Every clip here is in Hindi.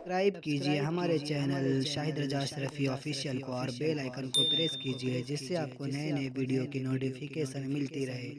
सब्सक्राइब कीजिए हमारे चैनल शाहिद रजा अशरफी ऑफिशियल को और बेल आइकन को प्रेस कीजिए जिससे आपको नए नए वीडियो की नोटिफिकेशन मिलती रहे।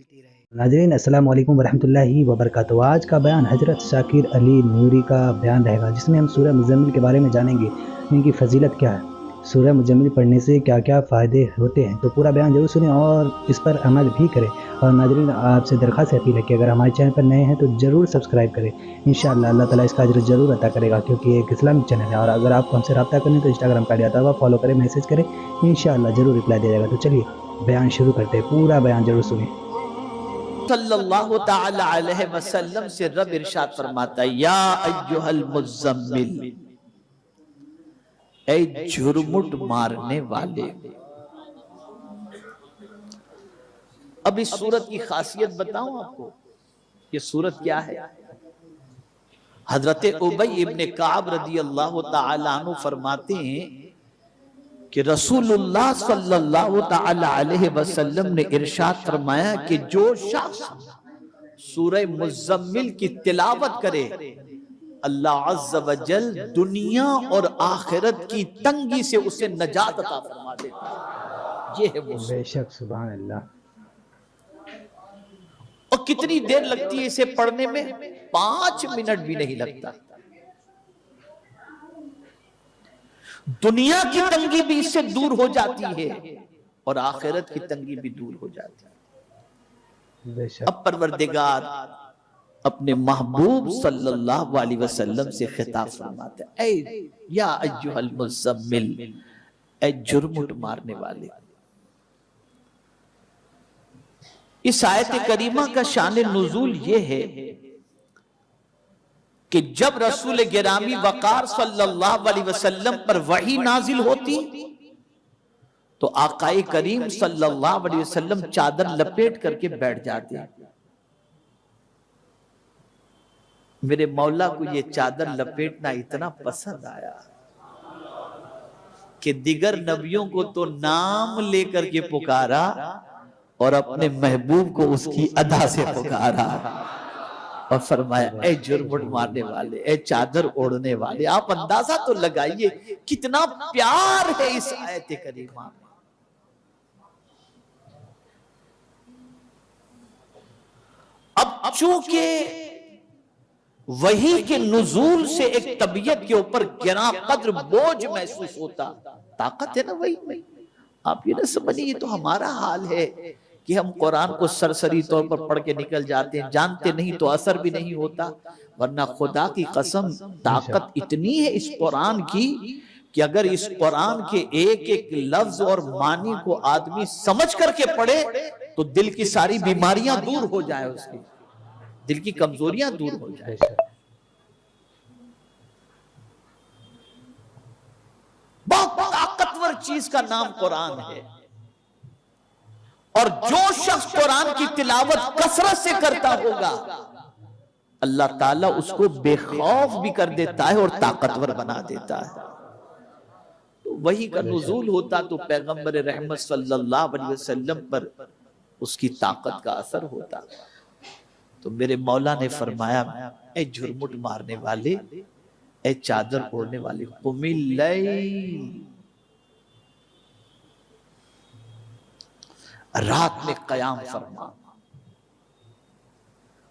नाज़रीन अस्सलाम वालेकुम वरहमतुल्लाहि वबरकातुहू। आज का बयान हज़रत शाकिर अली नूरी का बयान रहेगा जिसमें हम सूरह मुज़म्मिल के बारे में जानेंगे, इनकी फ़जीलत क्या है, सूरह मुज़म्मिल पढ़ने से क्या क्या फ़ायदे होते हैं। तो पूरा बयान ज़रूर सुनें और इस पर अमल भी करें। और नाज़रीन आपसे दरख्वास्त अपील है कि अगर हमारे चैनल पर नए हैं तो ज़रूर सब्सक्राइब करें। इंशाअल्लाह अल्लाह ताला इसका अजर ज़रूर अता करेगा, क्योंकि एक इस्लामिक चैनल है। और अगर आपको हमसे रब्ता करना है तो इंस्टाग्राम का आता हुआ फॉलो करें, मैसेज करें, इंशाअल्लाह ज़रूर रिप्लाई दिया जाएगा। तो चलिए बयान शुरू करते हैं, पूरा बयान ज़रूर सुनें। सल्लल्लाहु तआला अलैहि वसल्लम से रब इरशाद फरमाता है, या अय्युहल मुज़म्मिल, ऐ झुरमुट मारने वाले। अब इस सूरत की खासियत बताऊं आपको, ये सूरत क्या है। हजरत उबई इब्ने काब रदी अल्लाह तआला अन्हु फरमाते हैं कि रसूलुल्लाह सल्लल्लाहु तआला अलैहि वसल्लम ने इरशाद फरमाया कि जो शख्स सूरह मुज़म्मिल की तिलावत करे, अल्लाह अज़्ज़ व जल दुनिया और आखिरत की तंगी से उसे नजात अता फरमा देता है। ये है वो बेशक, सुभान अल्लाह। और कितनी देर लगती है इसे पढ़ने में? 5 मिनट भी नहीं लगता। दुनिया की तंगी भी इससे दूर हो जाती है और आखिरत की तंगी भी दूर हो जाती है। बेशक। अब परवरदिगार अपने महबूब सल्लल्लाहु अलैहि वसल्लम से खिताब फरमाते हैं, ऐ या अय्युहल मुज़म्मिल, ऐ जुर्मुट मारने वाले। इस आयत करीमा का शान नुज़ूल ये है कि जब रसूल गिरामी वकार सल्लल्लाहु अलैहि वसल्लम पर वही नाजिल होती तो आकाए करीम सल्लल्लाहु अलैहि वसल्लम चादर लपेट करके बैठ जाते। मेरे मौला को ये चादर लपेटना इतना पसंद आया कि दिगर नबियों को तो नाम लेकर के पुकारा और अपने महबूब को उसकी अदा से पुकारा और फरमाया, ऐ जुर्मुट मारने वाले, ऐ चादर ओढ़ने वाले। आप अंदाजा तो लगाइए कितना प्यार है इस आयत करीमा में। अब चूंकि वही के नुज़ूल से एक तबीयत के ऊपर गिरा कद्र बोझ महसूस होता, ताकत है ना वही में। आप ये ना समझिए ये तो हमारा हाल है कि हम कुरान को सरसरी तौर पर पढ़ के निकल जाते हैं, जानते नहीं तो असर भी नहीं होता। वरना खुदा की कसम ताकत इतनी है इस कुरान की कि अगर इस कुरान के एक एक लफ्ज और मानी को आदमी समझ करके पढ़े तो दिल की सारी बीमारियां दूर हो जाए, उसकी दिल की कमजोरियां दूर हो जाए। बहुत ताकतवर चीज का नाम कुरान है। और जो शख्स कुरान की तिलावत कसरत से करता होगा, अल्लाह ताला उसको बेखौफ भी कर देता है और ताकतवर बना देता है। तो वही का नुज़ूल होता तो पैगंबर रहमत सल्लल्लाहु अलैहि वसल्लम पर उसकी ताकत का असर होता। तो मेरे मौला ने फरमाया, ऐ झुरमुट मारने वाले, ऐ चादर ओढ़ने वाले, कुमिल लैल, रात में कयाम फरमा।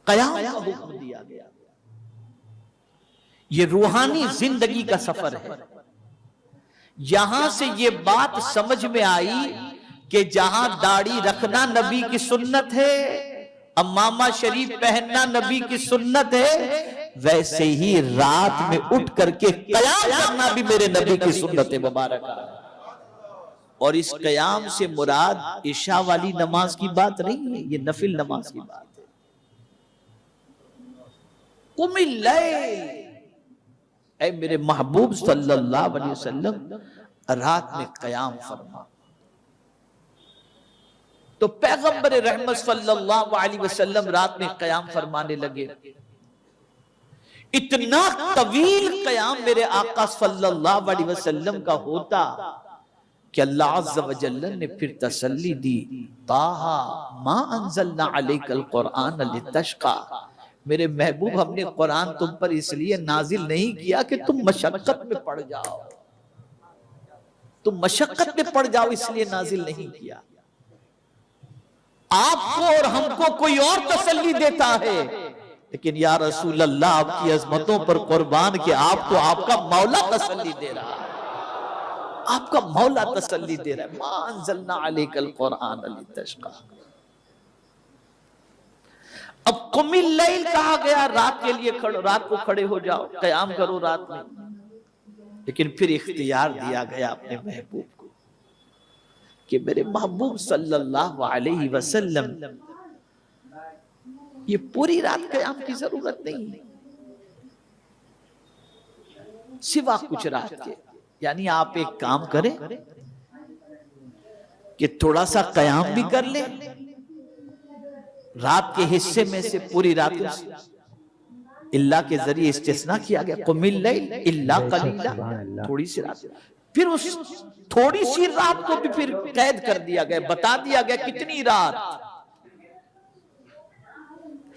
कयाम का हुक्म दिया गया। ये रूहानी जिंदगी का सफर है। यहां से ये बात समझ में आई कि जहां दाढ़ी रखना नबी की सुन्नत है, अम्मामा शरीफ पहनना नबी की सुन्नत है, वैसे ही रात में उठ करके कयाम करना भी मेरे नबी की सुन्नत है मुबारक। और इस कयाम से मुराद इशा वाली नमाज की बात नहीं है, ये नफिल नमाज की बात है। कुमिल लैल, ऐ मेरे महबूब सल्लल्लाहु अलैहि वसल्लम रात में कयाम फरमा। तो पैगंबर रहमत सल्लल्लाहु अलैहि वसल्लम रात में कयाम फरमाने लगे। इतना तवील कयाम मेरे आका सल्लल्लाहु अलैहि वसल्लम का होता कि अल्लाह अज़्ज़ व जल्ल ने फिर तसल्ली दी, ताहा मा अंज़लना अलैकल कुरआन लितश्क़ा, मेरे महबूब, हमने कुरान तुम पर इसलिए नाजिल नहीं किया कि तुम मशक्कत में पड़ जाओ, तुम मशक्कत में पड़ जाओ, इसलिए नाजिल नहीं किया। आपको और हमको कोई और तसल्ली देता है, लेकिन या रसूल अल्लाह, आपकी अजमतों पर कुर्बान के आपको आपका मौला तसल्ली दे रहा है, आपका मौला तसल्ली दे रहा है। मा अंज़लना अलैकल कुरान लितश्क़ा। अब कुमिल लैल कहा गया, रात के लिए रात को खड़े हो जाओ, क़याम करो रात में, लेकिन फिर इख्तियार दिया गया अपने महबूब को कि मेरे महबूब सल्लल्लाहु अलैहि वसल्लम, ये पूरी रात क़याम की जरूरत नहीं है, सिवा कुछ रात के। यानी आप एक काम करें कि थोड़ा सा क़याम भी कर ले, रात के हिस्से में से पूरी रात इल्ला के जरिए इस्तिस्ना किया गया, कुमिल लैल इल्ला कलीला, थोड़ी सी रात। फिर उस थोड़ी सी रात को भी फिर कैद कर दिया गया, बता दिया गया कितनी रात,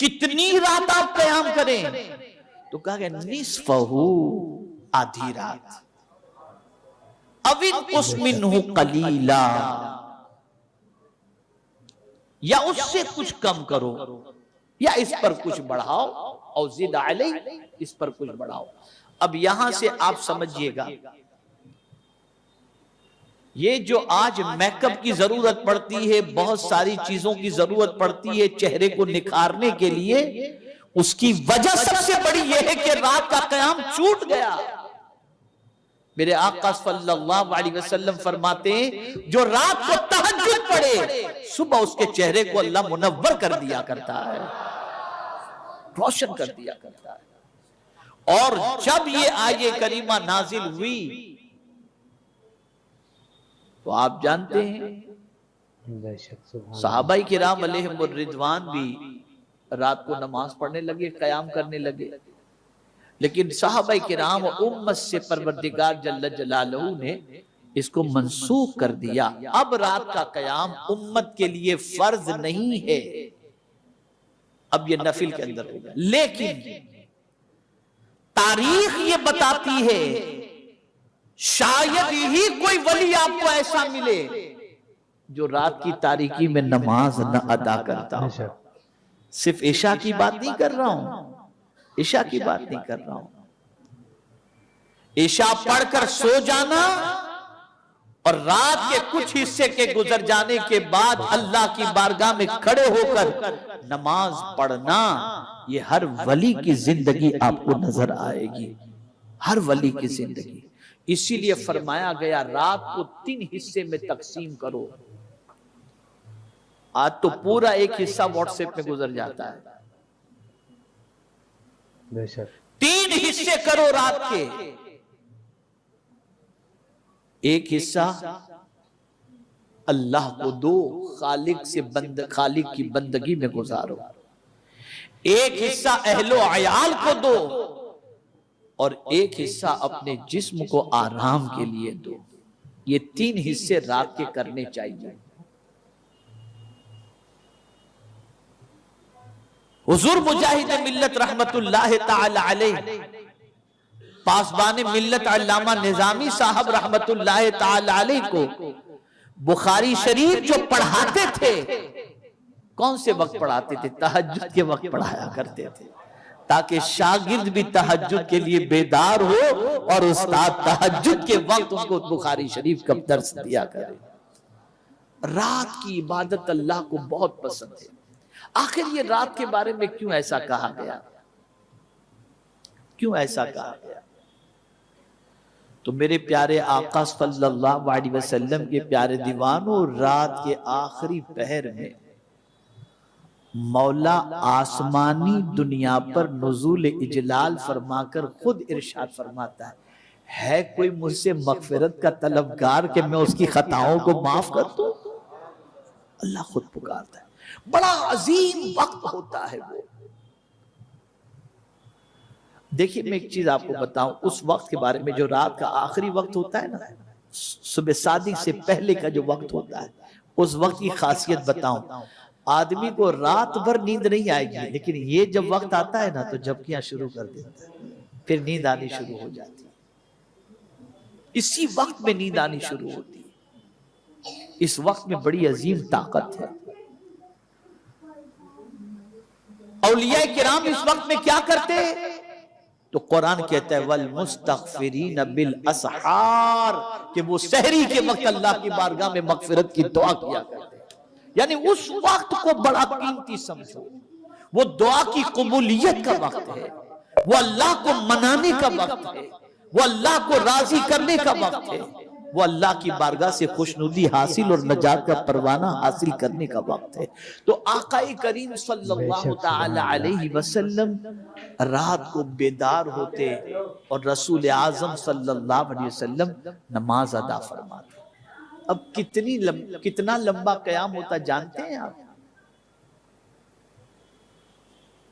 कितनी रात आप क़याम करें। तो कहा गया निस्फहू, आधी रात, अविनकुस मिन्हु कलीला, या उससे कुछ कम करो, या इस पर कुछ बढ़ाओ, और ज़िद अलै, इस पर कुछ बढ़ाओ। अब यहां से आप समझिएगा, ये जो आज मेकअप की जरूरत पड़ती है, बहुत सारी चीजों की जरूरत पड़ती है चेहरे को निखारने के लिए, उसकी वजह सबसे बड़ी यह है कि रात का क़याम छूट गया। मेरे आका सल्लल्लाहु अलैहि वसल्लम फरमाते हैं, जो रात को तहज्जुद पढ़े, सुबह उसके चेहरे को अल्लाह मुनव्वर कर दिया करता है, रोशन कर दिया करता है। और जब ये आये करीमा नाजिल हुई, तो आप जानते हैं सहाबाई किराम अलैहिमुर रिदवान भी रात को नमाज पढ़ने लगे, क़याम करने लगे, लेकिन सहाबाई किराम उम्मत से परवरदिगार जल्ल जलालहू ने इसको मंसूख कर दिया। अब रात का क़याम उम्मत के लिए फर्ज नहीं है, अब ये नफिल के अंदर होगा। लेकिन तारीख ये बताती है, शायद ही कोई वली आपको ऐसा मिले जो रात की तारीकी में नमाज न अदा करता हो। सिर्फ इशा की बात नहीं कर रहा हूं, इशा की बात नहीं कर रहा हूं। इशा पढ़कर सो जाना और रात के कुछ हिस्से के गुजर जाने के बाद अल्लाह की बारगाह में खड़े होकर नमाज पढ़ना, ये हर वली की जिंदगी आपको नजर आएगी, हर वली की जिंदगी। इसीलिए फरमाया गया रात को 3 हिस्से में तकसीम करो। आज तो पूरा एक हिस्सा व्हाट्सएप में गुजर जाता है। 3 हिस्से करो रात के, एक हिस्सा अल्लाह को दो, खालिक की बंदगी में गुजारो। एक हिस्सा अहलो अयाल को दो, और एक हिस्सा अपने जिस्म को आराम के लिए दो। ये 3 हिस्से रात के करने चाहिए। हुजूर मुजाहिद मिल्लत रहमतुल्लाह ताला अलैह, पासबान मिल्लत अल्लामा निजामी साहब रहमतुल्लाह ताला अलैह को बुखारी शरीफ जो पढ़ाते थे, कौन से वक्त पढ़ाते थे? तहज्जुद के वक्त पढ़ाया करते थे, ताकि शागिर्द भी तहज्जुद के लिए बेदार हो और उस्ताद तहज्जुद के वक्त उनको बुखारी शरीफ का दर्स दिया करे। रात की इबादत अल्लाह को बहुत पसंद है। आखिर ये रात के बारे में क्यों ऐसा कहा गया, क्यों ऐसा कहा गया? तो मेरे प्यारे आका सल्लल्लाहु अलैहि वसल्लम के प्यारे दीवानों, रात के आखिरी पहर में मौला आसमानी दुनिया पर नुज़ूल इजलाल फरमाकर खुद इरशाद फरमाता है कोई मुझसे मगफिरत का तलबगार कि मैं उसकी खताओं को माफ कर दूं? अल्लाह खुद पुकारता है। बड़ा अजीम वक्त होता है वो। देखिए मैं एक चीज आपको बताऊं, उस वक्त के बारे में जो रात का आखिरी वक्त होता है ना, सुबह सादिक से पहले का जो वक्त होता है, उस वक्त की खासियत बताऊं। आदमी को रात भर नींद नहीं आएगी, लेकिन ये जब वक्त आता है ना तो झपकियां शुरू कर देता है, फिर नींद आनी शुरू हो जाती है। इसी वक्त में नींद आनी शुरू होती है। इस वक्त में बड़ी अजीम ताकत है। औलिया किराम इस वक्त में क्या करते हैं? तो कुरान कहता है वल मुस्तगफिरीन बिल असहार, कि वो सहरी के वक्त अल्लाह की बारगाह में मगफिरत की दुआ किया करते हैं। यानी उस वक्त को बड़ा कीमती समझो। वो दुआ की कबूलियत का वक्त है, वो अल्लाह को मनाने का वक्त है, वो अल्लाह को राजी करने का वक्त है, वो अल्लाह की बारगाह से खुशनुदी हासिल और नजात का परवाना हासिल करने का वक्त है। तो आकाए करीम सल्लल्लाहु ताला अलैहि वसल्लम रात को बेदार होते और रसूल आजम सल्लल्लाहु अलैहि वसल्लम नमाज अदा फरमाते। अब कितना लंबा कयाम होता जानते हैं आप?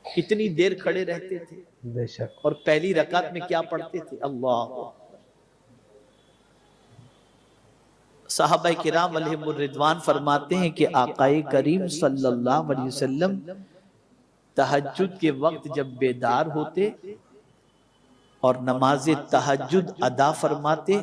कितनी देर खड़े रहते थे? बेशक। और पहली रकात में क्या पढ़ते थे? अल्लाह। साहबा किराम अलैहिमुर रिदवान फरमाते हैं कि आकाए करीम सल्लल्लाहु अलैहि वसल्लम तहज्जुद के वक्त जब बेदार होते और नमाज तहज्जुद अदा फरमाते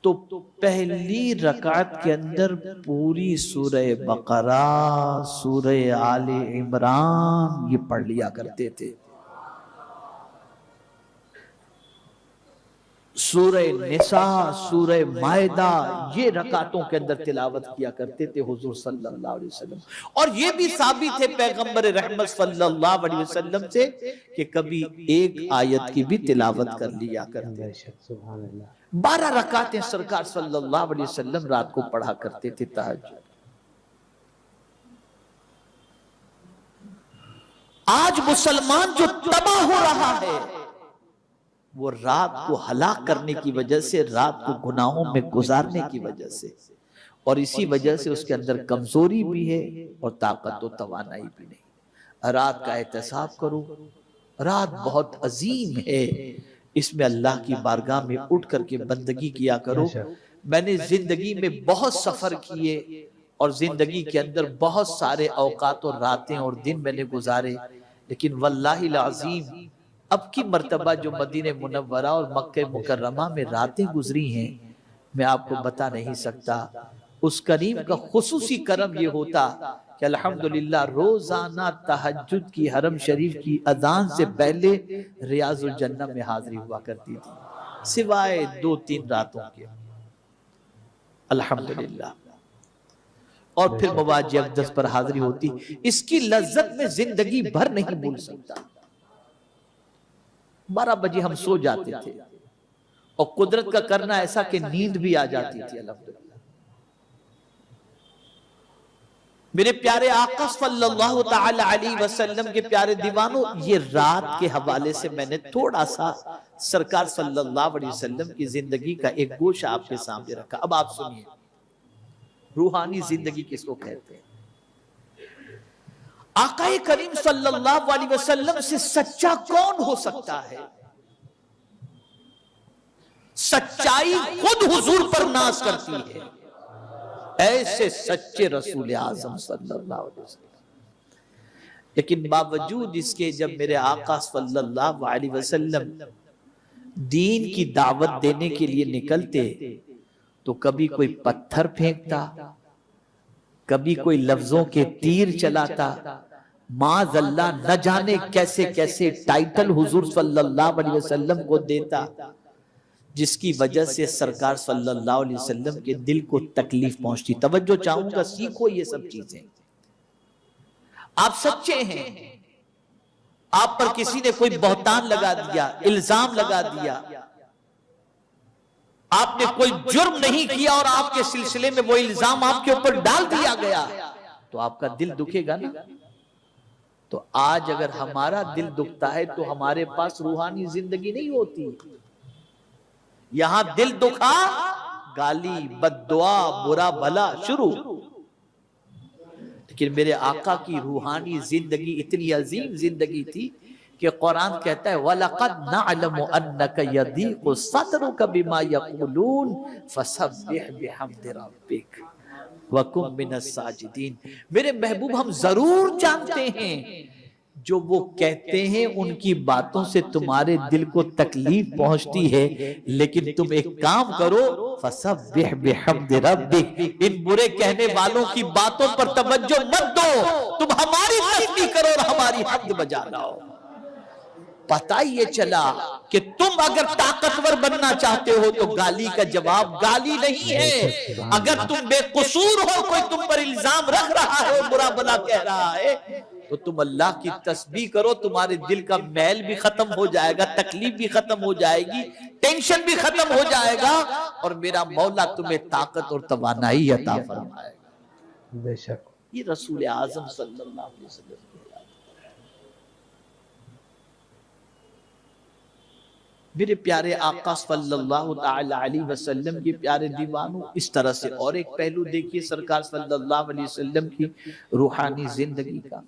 तो पहली रकात के अंदर पूरी सूरह बकरा, सूरह आले इमरान ये पढ़ लिया करते थे। सूरह निसा, सूरह मायदा, ये रकातों के अंदर तिलावत किया करते थे हुजूर सल्लल्लाहु अलैहि वसल्लम। और ये भी साबित है पैगंबर रहमत सल्लल्लाहु अलैहि वसल्लम से कि कभी एक आयत की भी तिलावत कर लिया करते थे। 12 रकातें सरकार सल्लल्लाहु अलैहि वसल्लम रात को पढ़ा करते थे तहज्जुद। आज मुसलमान जो तबाह हो रहा है वो रात को हलाक करने की वजह से, रात को गुनाहों में गुजारने की वजह से, और इसी वजह से उसके अंदर कमजोरी भी है और ताकत और तवानाई भी नहीं। रात का एहतसाब करो, रात बहुत अजीम है, इसमें अल्लाह की बारगाह में उठ करके बंदगी किया करो। मैंने जिंदगी में बहुत सफर किए और जिंदगी के अंदर बहुत सारे औकात और रातें और दिन मैंने गुजारे, लेकिन वल्लाहिल अज़ीम अब की मर्तबा जो मदीने मुनव्वरा और मक्के मुकर्रमा में रातें गुजरी हैं, मैं आपको बता नहीं सकता। उस करीम का खुसूसी करम ये होता कि अल्हम्दुलिल्लाह रोजाना तहज्जुद की हरम शरीफ की अजान से पहले रियाजुल जन्नह में हाजिरी हुआ करती थी, सिवाय 2-3 रातों के, अल्हम्दुलिल्लाह। और फिर मवाजी अक़दस पर हाजिरी होती। इसकी लज्जत में जिंदगी भर नहीं भूल सकता। 12 बजे हम सो जाते थे और कुदरत का करना ऐसा कि नींद भी आ जाती थी, अल्हम्दुलिल्लाह। मेरे प्यारे आका सल्लल्लाहु ताला अलैहि वसल्लम के प्यारे दीवानों, ये रात के हवाले से मैंने थोड़ा सा सरकार सल्लल्लाहु अलैहि वसल्लम की जिंदगी का एक गोशा आपके सामने रखा। अब आप सुनिए, रूहानी जिंदगी किसको कहते हैं? आकाए करीम सल्लल्लाहु अलैहि वसल्लम से सच्चा कौन हो सकता है? सच्चाई खुद हुजूर पर नाज करती है। ऐसे सच्चे रसूल आजम सल्लल्लाहु अलैहि वसल्लम। लेकिन बावजूद इसके जब मेरे आका सल्लल्लाहु अलैहि वसल्लम दीन की दावत देने के लिए निकलते तो कभी कोई पत्थर फेंकता, कभी कोई लफ्जों के तीर चलाता, माज़अल्लाह न जाने कैसे कैसे टाइटल हुजूर सल्लल्लाहु अलैहि वसल्लम को देता, जिसकी वजह से सरकार सल्लल्लाहु अलैहि वसल्लम के दिल को तकलीफ पहुंचती। तवज्जो चाहूंगा, सीखो ये सब चीजें। आप सच्चे हैं, आप पर किसी ने कोई बहतान लगा दिया, इल्जाम लगा दिया, आपने कोई जुर्म नहीं किया और आपके सिलसिले में वो इल्जाम आपके ऊपर डाल दिया गया, तो आपका दिल दुखेगा ना। तो आज अगर हमारा दिल दुखता है तो हमारे पास रूहानी जिंदगी नहीं होती। यहां दिल दुखा, गाली, बद्दुआ, बुरा भला शुरू। लेकिन मेरे आका की रूहानी जिंदगी इतनी अजीम जिंदगी थी कि कुरान कहता है वलक़द नअलमु अन्नका यदीक़ु सदरुका बिमा यक़ूलून फसब्बिह बिहम्दि रब्बिक। वकुम मिनस साजिदीन। मेरे महबूब हम जरूर जानते हैं जो वो कहते हैं उनकी बातों से तुम्हारे दिल को तकलीफ पहुंचती है, लेकिन तुम एक काम करो, फसब्बिह बिहम्दि रब्बिक, इन बुरे कहने वालों की बातों पर तवज्जो मत दो, तुम हमारी तस्बीह करो और हमारी हम्द बजा लाओ। पता ये चला कि तुम अगर ताकतवर बनना चाहते हो तो गाली का जवाब गाली नहीं है। अगर तुम बेकसूर हो, कोई तुम पर इल्जाम रख रहा है और बुरा भला कह रहा है, तो तुम अल्लाह की तस्बीह करो, तुम्हारे दिल का मैल भी खत्म हो जाएगा, तकलीफ भी खत्म हो जाएगी, टेंशन भी खत्म हो जाएगा, और मेरा मौला तुम्हें ताकत और तवानाई अता फरमाएगा। बेशक। ये रसूल आजम सल्लल्लाहु अलैहि वसल्लम की बात। मेरे प्यारे आका सल्लल्लाहु ताला अलैहि वसल्लम के प्यारे दीवानों, इस तरह से और एक पहलू देखिए सरकार सल्लल्लाहु अलैहि वसल्लम की रूहानी जिंदगी का।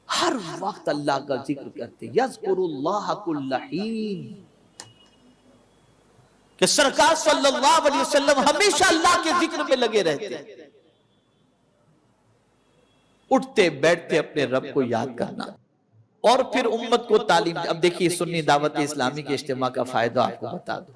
हर वक्त अल्लाह का जिक्र करते, यज़कुरुल्लाह कुल्ल हीन, कि सरकार सल्लल्लाहु अलैहि वसल्लम हमेशा अल्लाह के जिक्र में लगे रहते, उठते बैठते अपने रब को याद करना, और फिर उम्मत को तालीम। अब देखिए सुन्नी दावत इस्लामी के इज्तिमा का फायदा आपको बता दो।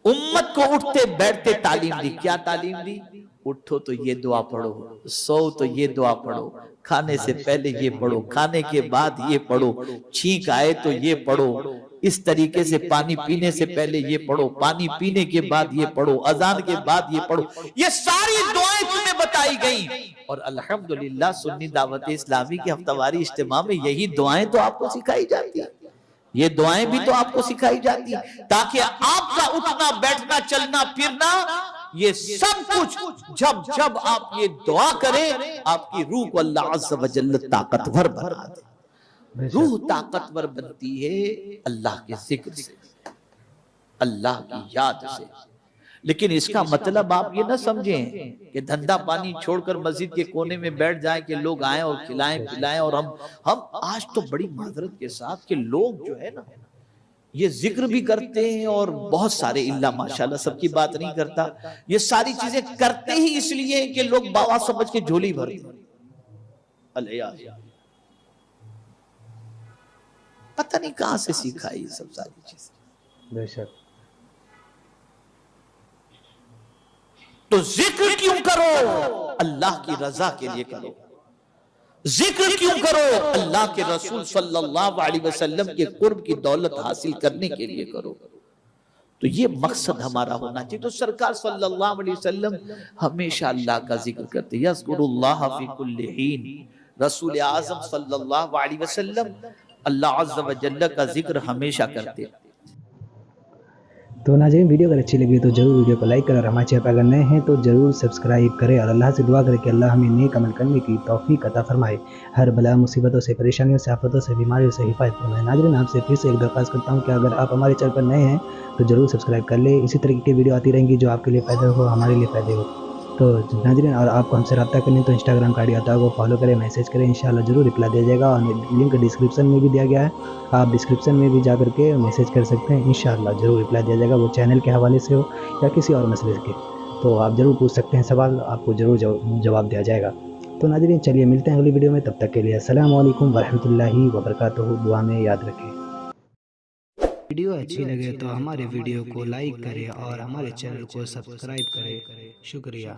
उम्मत को उठते बैठते तालीम दी। क्या तालीम दी? उठो तो ये दुआ पढ़ो, सो तो ये दुआ पढ़ो, खाने से पहले ये पढ़ो, खाने के बाद ये पढ़ो, छींक आए तो ये पढ़ो, इस तरीके से पानी पीने से पहले ये पढ़ो, पानी पीने के बाद ये पढ़ो, अजान के बाद ये पढ़ो। ये सारी दुआएं तुम्हें बताई गई, और अल्हम्दुलिल्लाह सुन्नी दावत इस्लामी के हफ्तावारी इज्तिमा में यही दुआएं तो आपको सिखाई जाती है। ये दुआएं भी तो आपको सिखाई जाती है, ताकि आपका उठना बैठना चलना फिरना ये सब कुछ जब जब आप ये दुआ करें, आपकी रूह को अल्लाह अज़्ज़ व जल्ल ताकतवर बना दे। रूह ताकतवर बनती है अल्लाह के जिक्र से, अल्लाह की याद से। लेकिन इसका मतलब आप ये ना समझें कि धंधा पानी छोड़कर मस्जिद के कोने में बैठ जाएं कि लोग आए और खिलाएं पिलाएं। और हम आज तो बड़ी माजरत के साथ कि लोग जो है ना ये जिक्र भी करते हैं, और बहुत सारे इल्ला माशाल्लाह, सबकी बात नहीं करता, ये सारी चीजें करते ही इसलिए कि लोग बाबा समझ के झोली भरते। पता नहीं कहां से सीखा ये सब सारी चीजें। बेशक। तो जिक्र क्यों करो? अल्लाह की रजा के लिए करो। जिक्र क्यों करो? अल्लाह के रसूल सल्लल्लाहु अलैहि वसल्लम के कुर्ब की दौलत हासिल करने के लिए करो। तो ये मकसद हमारा होना चाहिए। तो सरकार सल्लल्लाहु अलैहि वसल्लम हमेशा अल्लाह का जिक्र करते, यज़कुरुल्लाह फी कुल्ली हीन। रसूल आज़म सल्लल्लाहु अलैहि वसल्लम अल्लाह अज़्ज़ व जल्ल का जिक्र हमेशा करते। तो नाज़रीन, वीडियो अगर अच्छी लगी तो जरूर वीडियो को लाइक करें, और हमारे चैनल पर अगर नए हैं तो जरूर सब्सक्राइब करें, और अल्लाह से दुआ करें कि अल्लाह हमें नेक अमल करने की तौफीक अता फरमाए, हर बला मुसीबतों से, परेशानियों से, आफतों से, बीमारियों से हिफाजत फरमाए। नाज़रीन, आपसे फिर से एक दरख्वास्त करता हूँ कि अगर आप हमारे चैनल पर नए हैं तो जरूर सब्सक्राइब कर लें। इसी तरीके की वीडियो आती रहेंगी जो आपके लिए फ़ायदा हो, हमारे लिए फ़ायदे हो। तो नाज़रीन, और आपको हमसे रब्ता करने तो इंस्टाग्राम का आईडी आता है, वो फॉलो करें, मैसेज करें, इंशाल्लाह ज़रूर रिप्लाई दिया जाएगा। और लिंक डिस्क्रिप्शन में भी दिया गया है, आप डिस्क्रिप्शन में भी जा करके मैसेज कर सकते हैं, इंशाल्लाह ज़रूर रिप्लाई दिया जाएगा। वो चैनल के हवाले से हो या किसी और मसले के, तो आप ज़रूर पूछ सकते हैं सवाल, आपको ज़रूर जवाब दिया जाएगा। तो नाज़रीन, चलिए मिलते हैं अगली वीडियो में, तब तक के लिए अस्सलामु अलैकुम वरहमतुल्लाहि वबरकातुहू। दुआ में याद रखें। वीडियो अच्छी लगे तो हमारे वीडियो को लाइक करें और हमारे चैनल को सब्सक्राइब करें। शुक्रिया।